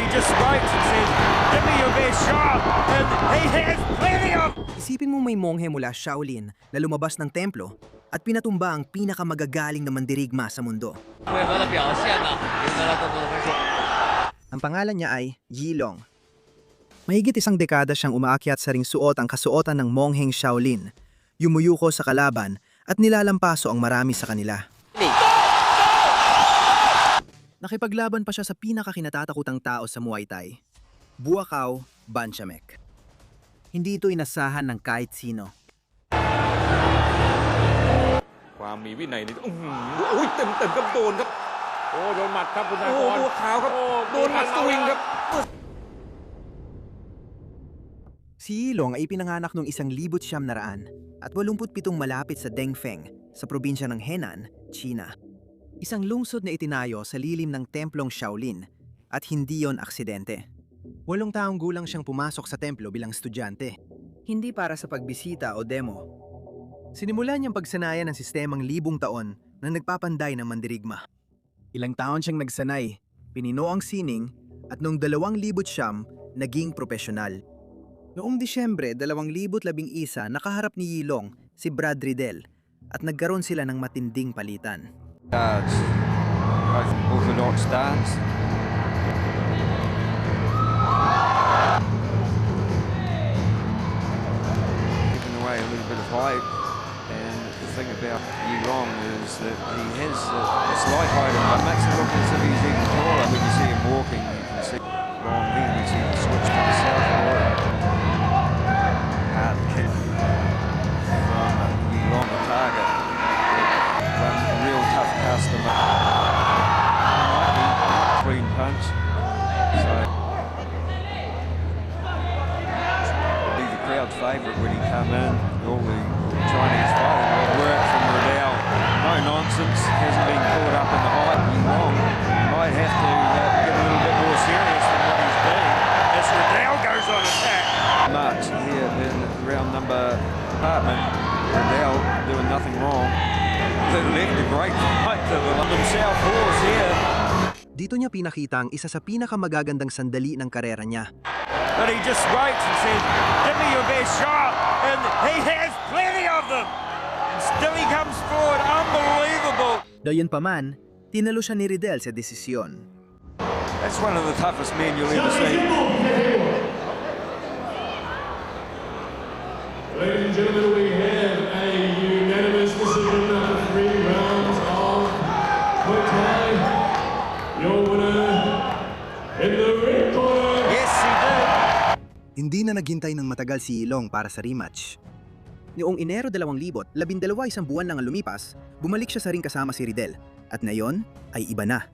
he just smokes and says, "Give me your best shot," and he has plenty of. Isipin mo may monghe mula Shaolin na lumabas ng templo at pinatumba ang pinakamagagaling na mandirigma sa mundo. Ang pangalan niya ay Yilong. Mahigit isang dekada siyang umaakyat sa ring suot ang kasuotan ng mongheng Shaolin, yumuyuko sa kalaban at nilalampaso ang marami sa kanila. Nakipaglaban pa siya sa pinakakinatatakutang tao sa Muay Thai, Buakaw Banchamek. Hindi ito inasahan ng kahit sino. ความมีวินัยนี่อุ้ยเต็มครับโดนครับโอ้โดนหมัดครับคุณนายกรตัวขาวครับโดนหมัดสวิงครับ Si Yilong ay ipinanganak noong 1987 at 87 malapit sa Dengfeng sa probinsya ng Henan, China. Isang lungsod na itinayo sa lilim ng templong Shaolin at hindi yon aksidente. 8 taong gulang siyang pumasok sa templo bilang estudyante, hindi para sa pagbisita o demo. Sinimulan niyang pagsanayan ng sistemang libong taon na nagpapanday ng mandirigma. Ilang taon siyang nagsanay, pinino ang sining at noong 2009 naging propesyonal. Noong Disyembre 2011 nakaharap ni Yilong si Brad Riddell at nagkaroon sila ng matinding palitan. Both orthodox stance. Giving away a little bit of height, and the thing about Yilong is that he has a slight height, and it makes it look as if he's even taller. When you see him walking, you can see long then as he switched to the southpaw. Hard kick from Yilong, the target. One real tough customer. Might be clean punch. So be the crowd favourite when he come in. All the Chinese fighting will work from Riddell. No nonsense. Hasn't been caught up in the height. Yilong might have to get a little bit more serious than what he's been as Riddell goes on attack. Much here in round number apartment. Riddell doing nothing wrong. They left a great fight to themselves horse here. Dito niya pinakita ang isa sa pinakamagagandang sandali ng karera niya. But he just waits and says, "Give me your best shot," and he has plenty of them. And still he comes forward, unbelievable. Gayunpaman, tinalo siya ni Riddell sa desisyon. That's one of the toughest men you'll ever see. Ladies and gentlemen, we have a unanimous decision after 3 rounds of Muay Thai. Your winner in the red corner. Yes, he did. Hindi na naghintay ng matagal si Yilong para sa rematch. Noong Enero 2000, 12 isang buwan nang lumipas, bumalik siya sa ring kasama si Riddell at ngayon ay iba na.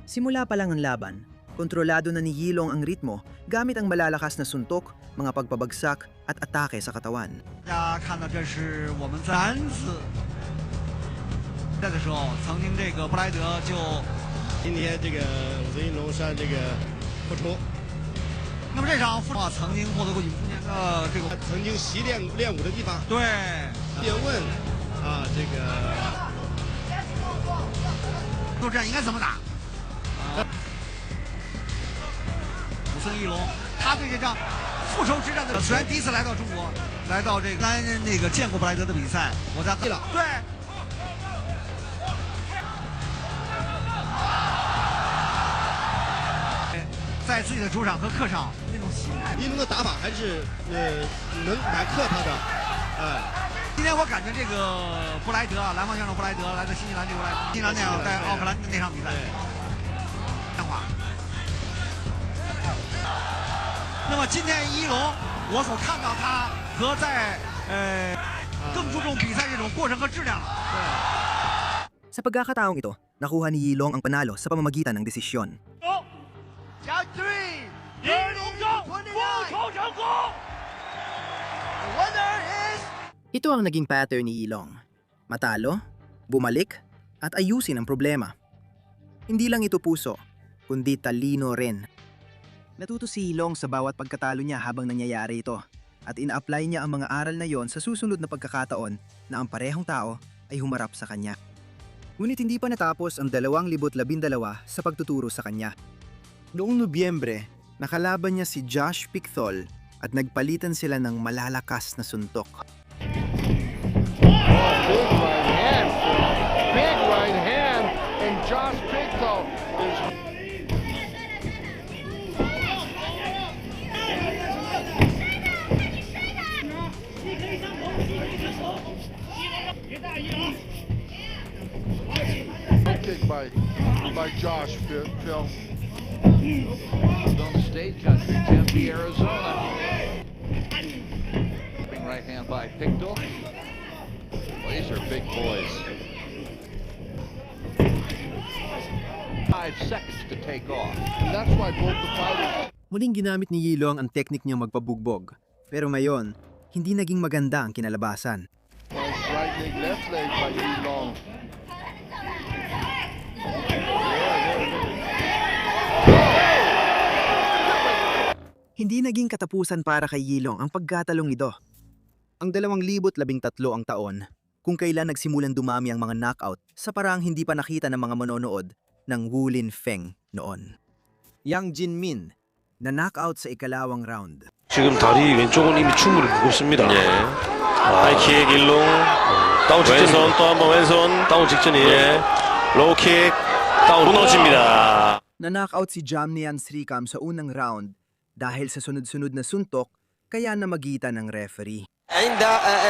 Simula pa lang ang laban, kontrolado na ni Yilong ang ritmo gamit ang malalakas na suntok, mga pagpabagsak at atake sa katawan. 大家看到这是我们3次在的时候，曾经这个布莱德就今天这个武则云龙是按这个复出，那么这场曾经获得过影中间的这个他曾经习练武的地方，对叶问啊，这个作战应该怎么打？武僧义龙，他对这场复仇之战的虽然第一次来到中国，来到这个那个见过布莱德的比赛，我在对了，对。在自己的主场和客场那种心态，一龙的打法还是能蛮克他的，今天我感觉这个布莱德啊，蓝方向的布莱德来自新西兰这个新西兰那样在奥克兰那场比赛变化。那么今天一龙，我所看到他和在更注重比赛这种过程和质量了。 Sa pagkakataong ito, nakuha ni Yilong ang panalo sa pamamagitan ng desisyon. Ito ang naging pattern ni Yilong. Matalo, bumalik, at ayusin ang problema. Hindi lang ito puso, kundi talino rin. Natuto si Yilong sa bawat pagkatalo niya habang nangyayari ito, at ina-apply niya ang mga aral na yon sa susunod na pagkakataon na ang parehong tao ay humarap sa kanya. Ngunit hindi pa natapos ang 2012 sa pagtuturo sa kanya. Noong Nobyembre, nakalaban niya si Josh Picthol at nagpalitan sila ng malalakas na suntok. Big right hand, and Josh Pictou is. Kick by Josh Phil. Stone State country, Tempe, Arizona. Big right hand by Pictou. Well, these are big boys. 5 seconds to take off. And that's why both the fighters. Muling ginamit ni Yilong ang teknik niyang magpabugbog. Pero ngayon, hindi naging maganda ang kinalabasan. Nice right leg, left leg by Yilong. Hindi naging katapusan para kay Yilong ang pagkatalong nito. Ang 2013 ang taon, kung kailan nagsimulang dumami ang mga knockout sa paraang hindi pa nakita ng mga manonood ng Wulin Feng noon. Yang Jinmin, na knockout sa ikalawang round. 지금 다리 왼쪽은 이미 충분히 무겁습니다. 하이킥 일롱 다운 직전 왼손 또 한번 왼손 다운 직전이에요. 로우킥 다운 무너집니다. Na-knockout si Jamnian Srikam sa unang round dahil sa sunod-sunod na suntok kaya namagitan ng referee. عند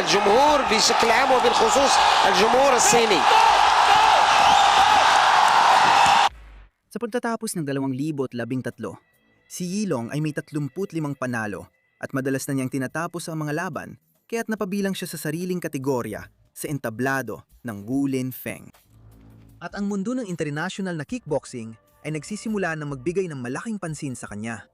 الجمهور بشكل عام وبالخصوص الجمهور الصيني. Sa pagtatapos ng 2013, si Yilong ay may 35 panalo at madalas na niyang tinatapos ang mga laban kaya't napabilang siya sa sariling kategorya sa entablado ng Wulin Feng. At ang mundo ng international na kickboxing ay nagsisimula na magbigay ng malaking pansin sa kanya.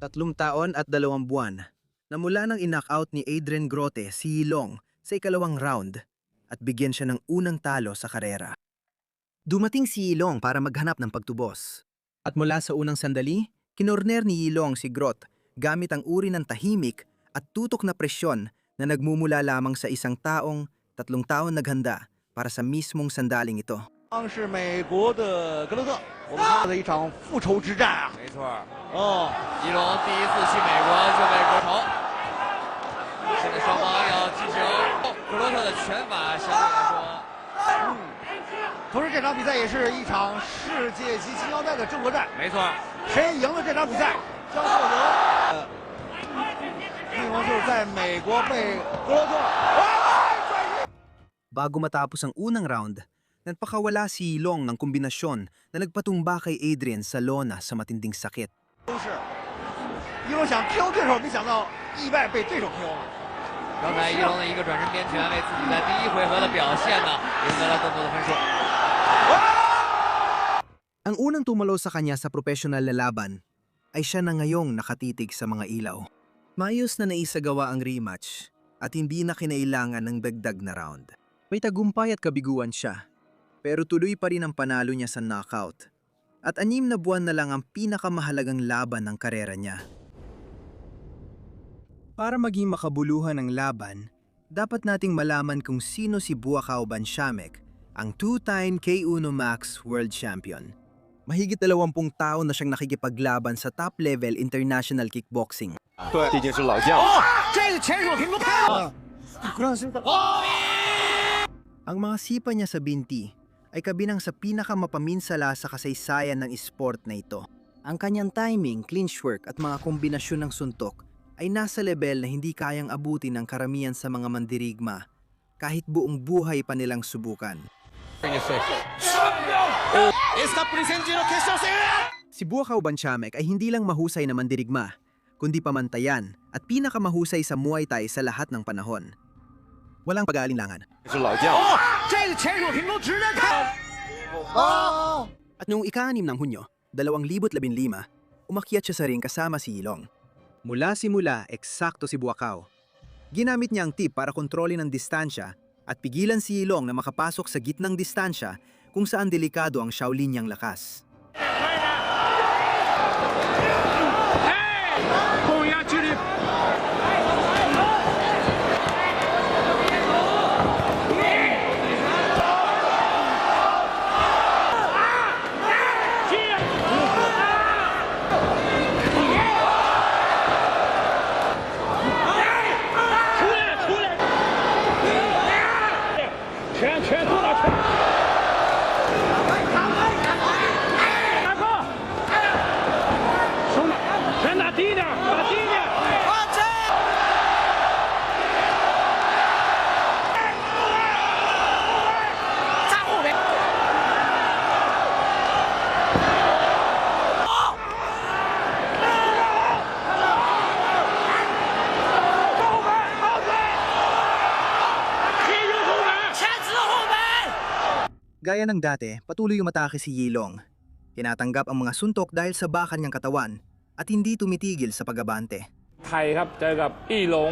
3 taon at 2 buwan na mula nang in-knockout ni Adrian Grote si Yilong sa ikalawang round at bigyan siya ng unang talo sa karera. Dumating si Yilong para maghanap ng pagtubos. At mula sa unang sandali, kinorner ni Yilong si Grote gamit ang uri ng tahimik at tutok na presyon na nagmumula lamang sa isang taong 3 taon naghanda para sa mismong sandaling ito. 是美国的格勒特，我们看到的一场复仇之战啊！没错。一龙第一次去美国就被国仇，现在双方要进行格洛特的拳法相对来说，同时这场比赛也是一场世界级金腰带的争夺战，没错。谁赢了这场比赛将获得一龙就是在美国被格洛特。 Bago matapos ang unang round, nagpakawala si Yilong ng kombinasyon na nagpatumba kay Adrian sa lona sa matinding sakit. 一龙想 KO 对手，没想到意外被对手 KO 了。刚才一龙的一个转身边拳为自己在第一回合的表现呢赢得了更多的分数。 Ang unang tumalo sa kanya sa profesional na laban ay siya na ngayong nakatitig sa mga ilaw. Maayos na naisagawa ang rematch at hindi na kinailangan ng dagdag na round. May tagumpay at kabiguan siya, pero tuloy pa rin ang panalo niya sa knockout. At 6 na buwan na lang ang pinakamahalagang laban ng karera niya. Para maging makabuluhan ang laban, dapat nating malaman kung sino si Buakaw Bansiamek, ang 2-time K1 Max World Champion. Mahigit 20 taon na siyang nakikipaglaban sa top-level international kickboxing. 毕竟是老将。Ang mga sipa niya sa binti ay kabilang sa pinakamapaminsala sa kasaysayan ng sport na ito. Ang kanyang timing, clinch work at mga kombinasyon ng suntok ay nasa level na hindi kayang abutin ng karamihan sa mga mandirigma kahit buong buhay pa nilang subukan. Si Buakaw Bansiamek ay hindi lang mahusay na mandirigma, kundi pamantayan at pinakamahusay sa Muay Thai sa lahat ng panahon. Walang pag-aalinlangan. At noong ika-6 ng Hunyo, 2015, umakyat siya sa ring kasama si Yilong. Mula simula, eksakto si Buakaw. Ginamit niya ang tip para kontrolin ang distansya at pigilan si Yilong na makapasok sa gitnang distansya kung saan delikado ang Shaolin niyang lakas. Gaya ng dati, patuloy umatake si Yilong. Tinatanggap ang mga suntok dahil sa bakal niyang katawan at hindi tumitigil sa pag-abante. ไทยครับเจอกับอี้หลง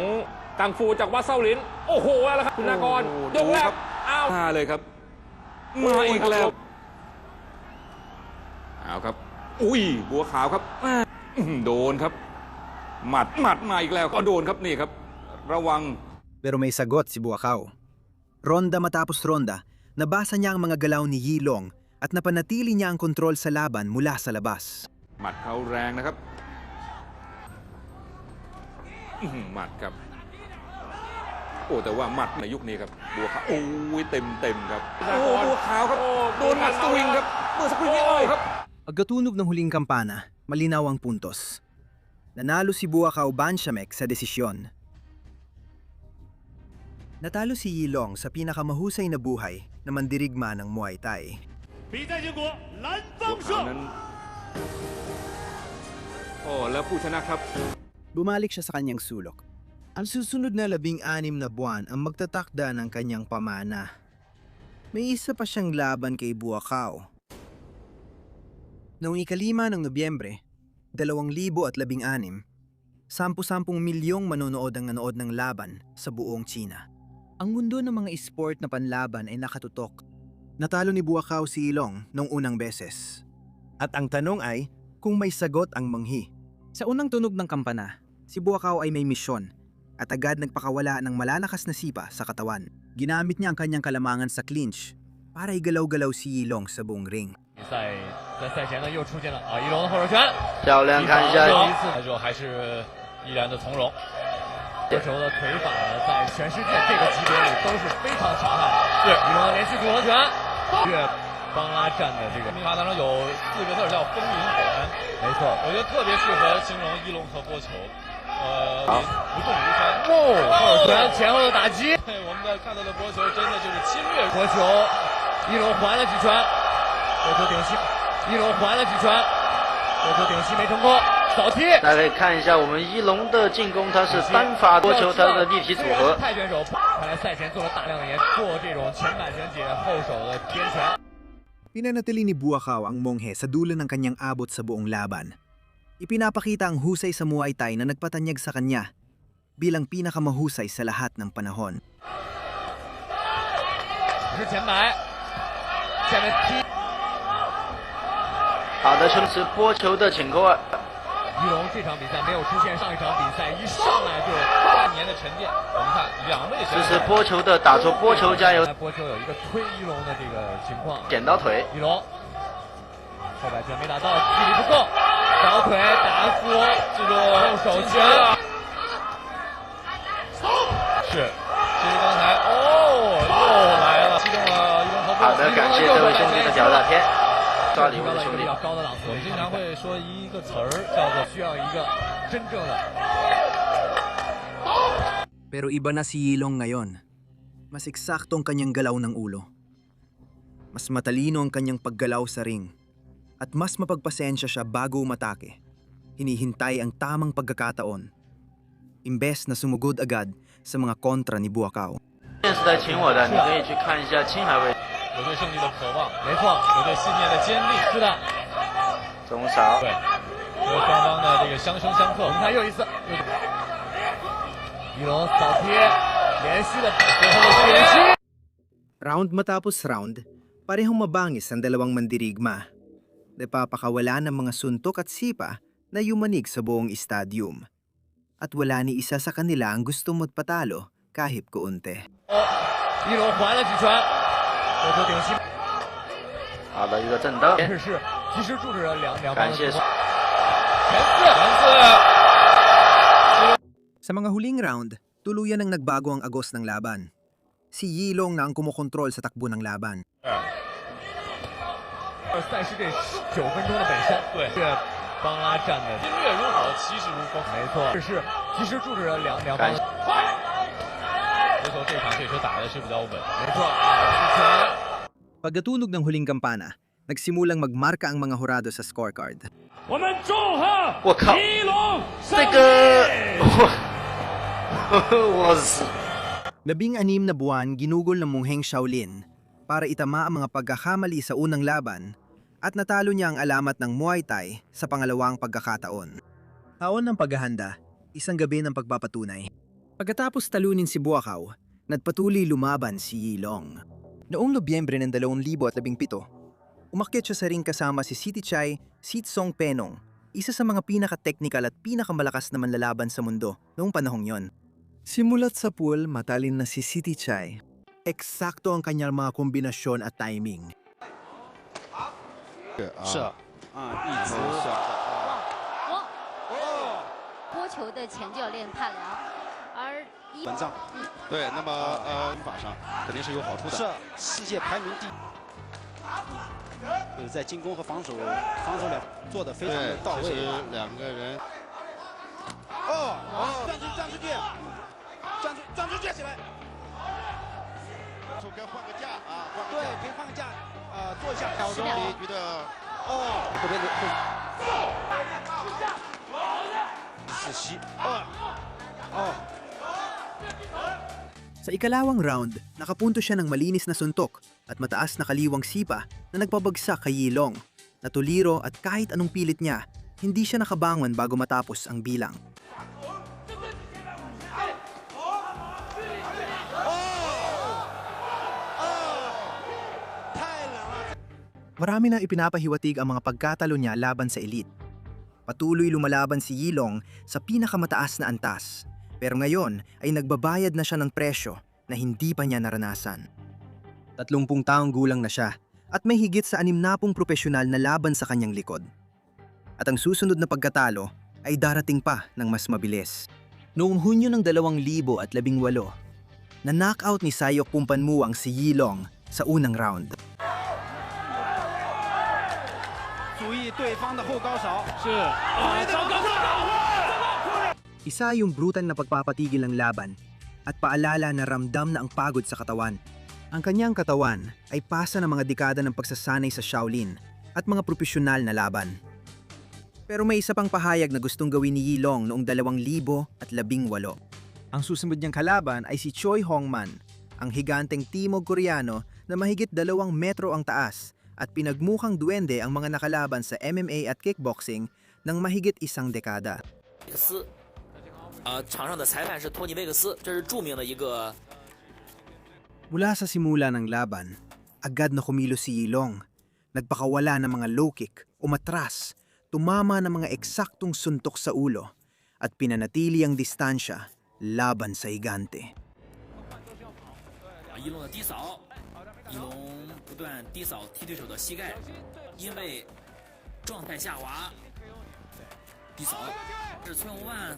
กังฟูจากวัดเซาหลินโอ้โหแล้วครับคุณนากรยกแรกอ้าวมาเลยครับมาอีกแล้วเอาครับอุ้ยบัวขาวครับโดนครับหมัดมาอีกแล้วก็โดนครับนี่ครับระวัง Pero may sagot si Buakaw. Ronda matapos ronda, nabasa niya ang mga galaw ni Yilong at napanatili niya ang kontrol sa laban mula sa labas. หมัดเขาแรงนะครับหมัดครับโอ้แต่ว่าหมัดในยุคนี้ครับบัวขาวโอ้ยเต็มครับโอ้บัวขาวครับโดนหมัดสวิงครับเมื่อสักครู่นี้โอ้ครับ Pagkatunog ng huling kampana, malinaw ang puntos. Nanalo si Buakaw Banchamek sa desisyon. Natalo si Yilong sa pinakamahusay na buhay na mandirigma ng Muay Thai. 比赛结果，蓝 บัว 方 ขาว 胜。 นั้นโอ้แล้วผู้ชนะครับ Bumalik siya sa kanyang sulok. Ang susunod na 16 na buwan ang magtatakda ng kanyang pamana. May isa pa siyang laban kay Buakaw. Noong 5 ng Nobyembre, 2016, 10 milyong manonood ang nanood ng laban sa buong China. Ang mundo ng mga esport na panlaban ay nakatutok. Natalo ni Buakaw si Yilong noong unang beses. At ang tanong ay kung may sagot ang manghi. Sa unang tunog ng kampana, si Buakaw ay may misyon at agad nagpakawala ng malalakas na sipa sa katawan. Ginamit niya ang kanyang kalamangan sa clinch para igalaw-galaw si Yilong sa buong ring. 比赛在赛前呢又出现了一龙的后手拳，漂亮，看一下。这一次来说还是依然的从容。这时候的腿法在全世界这个级别里都是非常强悍的。是一龙的连续组合拳，越邦拉站的这个密码当中有4个字叫风云火山，没错，我觉得特别适合形容一龙和波球。不动如山。后手拳前后的打击，我们看到的波球真的就是侵略波球。一龙还了几拳。 波球顶膝，一龙还了几拳，波球顶膝没成功，扫踢。大家可以看一下我们一龙的进攻，他是单发波球，他的立体组合。泰拳手看来赛前做了大量的研究，做这种前板旋解后手的边拳。 Pinanatili ni Buakaw ang monghe sa dulo ng kanyang abot sa buong laban. Ipinapakita ang husay sa Muay Thai na nagpatanyag sa kanya bilang pinakamahusay sa lahat ng panahon. 是前摆，下面踢。 好的，是波球的请扣。一龙这场比赛没有出现上一场比赛一上来就半年的沉淀。我们看2位选手，这是波球的打出波球加油。波球有一个推一龙的这个情况。剪刀腿。一龙后摆拳没打到，距离不够，倒腿打出这种后手拳。是，这是刚才又来了，击中了一龙头部。好的，感谢这位兄弟的脚大天。 抓礼物的兄弟，我们经常会说一个词儿，叫做需要一个真正的。 Pero iba na si Yilong ngayon. Mas eksakto ang kanyang galaw ng ulo. Mas matalino ang kanyang paggalaw sa ring. At mas mapagpasensya siya bago umatake. Hinihintay ang tamang pagkakataon. Imbes na sumugod agad sa mga kontra ni Buakaw. 电视台请我的，你可以去看一下青海卫。 有对胜利的渴望，没错，有对信念的坚定，是的。中勺，对，和双方的这个相生相克。我们看又一次，一龙扫踢，连续的最后的连续。Round matapos round, parehong mabangis ang dalawang mandirigma. Napapakawala ng mga suntok at sipa na yumanig sa buong stadium. At wala ni isa sa kanila ang gusto magpatalo kahit kaunti. 一龙还了几拳。 好的一个正蹬，是及时阻止了两方。感谢。前四。Sa mga huling round, tuluyan ang nagbago ang agos ng laban. Si Yilong na ang kumukontrol sa takbo ng laban. 赛事这9分钟的本身，对，是邦拉站的侵略如火，气势如风，没错，是及时阻止了两方。波球这场确实打的是比较稳，没错。 Pagkatunog ng huling kampana, nagsimulang magmarka ang mga hurado sa scorecard. 我们祝贺我靠，一龙这个我是。 16 na buwan ginugol ng Mongheng Shaolin para itama ang mga pagkakamali sa unang laban at natalo niya ang alamat ng Muay Thai sa pangalawang pagkakataon. Taon ng paghahanda, isang gabi ng pagpapatunay. Pagkatapos talunin si Buakaw, nagpatuloy lumaban si Yilong. Noong Nobyembre ng 2017, umakyat siya sa ring kasama si Sitichai Sitsong Penong, isa sa mga pinaka-technical at pinakamalakas na manlalaban sa mundo noong panahong yon. Simulat sa pool, matalin na si Sitichai. Eksakto ang kanyang mga kombinasyon at timing. 播球的前教练帕良，而门将，对，那么法上肯定是有好处的。是世界排名第，在进攻和防守两做得非常的到位。两个人，站出去，站出去起来。该换个架啊，对，可以换个架做一下调整。觉得这边的。 Sa ikalawang round, nakapunto siya ng malinis na suntok at mataas na kaliwang sipa na nagpabagsak kay Yilong. Natuliro at kahit anong pilit niya, hindi siya nakabangon bago matapos ang bilang. Marami nang ipinapahiwatig ang mga pagkatalo niya laban sa elite. Patuloy lumalaban si Yilong sa pinakamataas na antas, pero ngayon ay nagbabayad na siya ng presyo na hindi pa niya naranasan. 30 taong gulang na siya at may higit sa 60 profesional na laban sa kanyang likod. At ang susunod na pagkatalo ay darating pa ng mas mabilis. Noong Hunyo ng 2018, na-knockout ni Sayok Pumpanmuang si Yilong sa unang round. Isa yung brutal na pagpapatigil ng laban at paalala na ramdam na ang pagod sa katawan. Ang kanyang katawan ay pasa ng mga dekada ng pagsasanay sa Shaolin at mga profesional na laban. Pero may isa pang pahayag na gustong gawin ni Yilong noong 2018. Ang susunod niyang kalaban ay si Choi Hongman, ang higanteng Timog Koreano na mahigit 2 metro ang taas at pinagmukhang duwende ang mga nakalaban sa MMA at kickboxing ng mahigit 1 dekada. 场上的裁判是托尼·魏克斯，这是著名的一个。 Mula sa simula ng laban, agad na kumilos si Yilong. Nagpakawala ng mga low kick, umatras, tumama ng mga eksaktong suntok sa ulo, at pinanatili ang distansya laban sa higante. 一龙的低扫，一龙不断低扫踢对手的膝盖，因为状态下滑，低扫，这崔洪万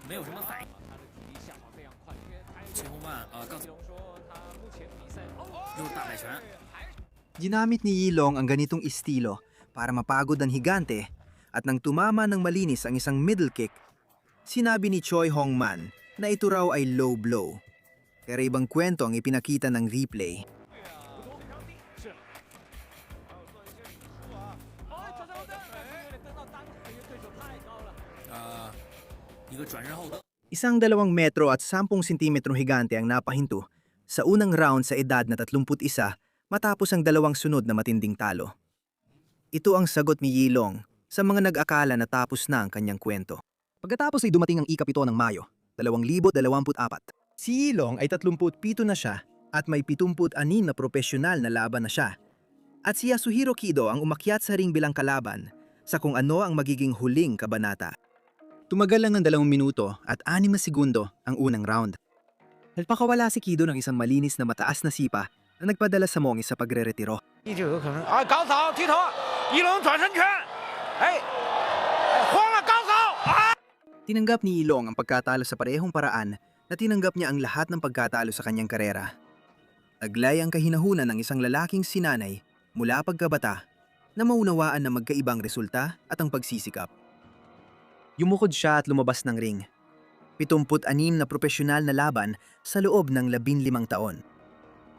没有什么反应。崔洪万刚才又是大摆拳。 Ginamit ni Yilong ang ganitong estilo para mapagod ang higante at nang tumama ng malinis ang isang middle kick, sinabi ni Choi Hongman na ito raw ay low blow. Pero ibang kwento ang ipinakita ng replay. Isang 2 metro at 10 sentimetrong higante ang napahinto sa unang round sa edad na 31 matapos ang 2 sunod na matinding talo. Ito ang sagot ni Yilong sa mga nag-akala na tapos na ang kanyang kwento. Pagkatapos ay dumating ang ika-7 ng Mayo, 2024. Si Yilong ay 37 na siya at may 76 na profesional na laban na siya. At si Yasuhiro Kido ang umakyat sa ring bilang kalaban sa kung ano ang magiging huling kabanata. Tumagal lang ng 2 minuto at 6 na segundo ang unang round. Nagpakawala si Kido ng isang malinis na mataas na sipa na nagpadala sa Mongi sa pagre-retiro. Tinanggap ni Yilong ang pagkatalo sa parehong paraan na tinanggap niya ang lahat ng pagkatalo sa kanyang karera. Taglay ang kahinahunan ng isang lalaking sinanay mula pagkabata na maunawaan na magkaibang resulta at ang pagsisikap. Yumukod siya at lumabas ng ring. 76 na profesional na laban sa loob ng 15 taon.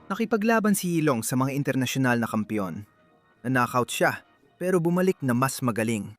Nakipaglaban si Yilong sa mga internasyonal na kampiyon. Na-knockout siya pero bumalik na mas magaling.